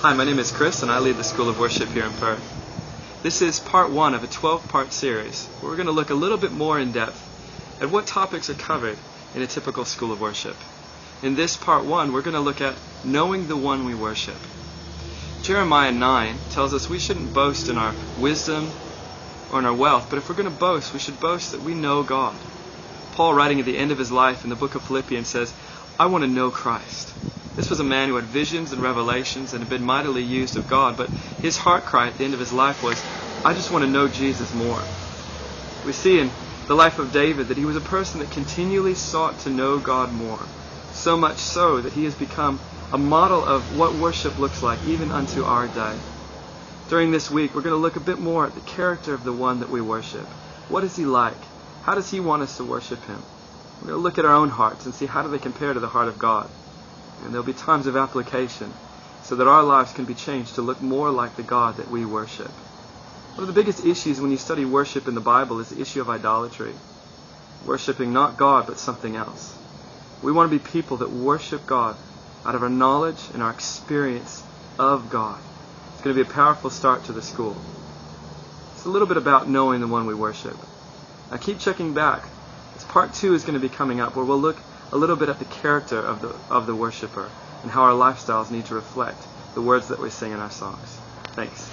Hi, my name is Chris and I lead the School of Worship here in Perth. This is part one of a 12-part series where we're going to look a little bit more in depth at what topics are covered in a typical School of Worship. In this part one, we're going to look at knowing the one we worship. Jeremiah 9 tells us we shouldn't boast in our wisdom or in our wealth, but if we're going to boast, we should boast that we know God. Paul, writing at the end of his life in the book of Philippians, says, I want to know Christ. This was a man who had visions and revelations and had been mightily used of God, but his heart cry at the end of his life was, I just want to know Jesus more. We see in the life of David that he was a person that continually sought to know God more, so much so that he has become a model of what worship looks like even unto our day. During this week, we're going to look a bit more at the character of the one that we worship. What is he like? How does he want us to worship him? We're going to look at our own hearts and see how do they compare to the heart of God. And there'll be times of application so that our lives can be changed to look more like the God that we worship. One of the biggest issues when you study worship in the Bible is the issue of idolatry. Worshipping not God but something else. We want to be people that worship God out of our knowledge and our experience of God. It's going to be a powerful start to the school. It's a little bit about knowing the one we worship. Now keep checking back. As part 2 is going to be coming up where we'll look a little bit at the character of the worshiper and how our lifestyles need to reflect the words that we sing in our songs. Thanks.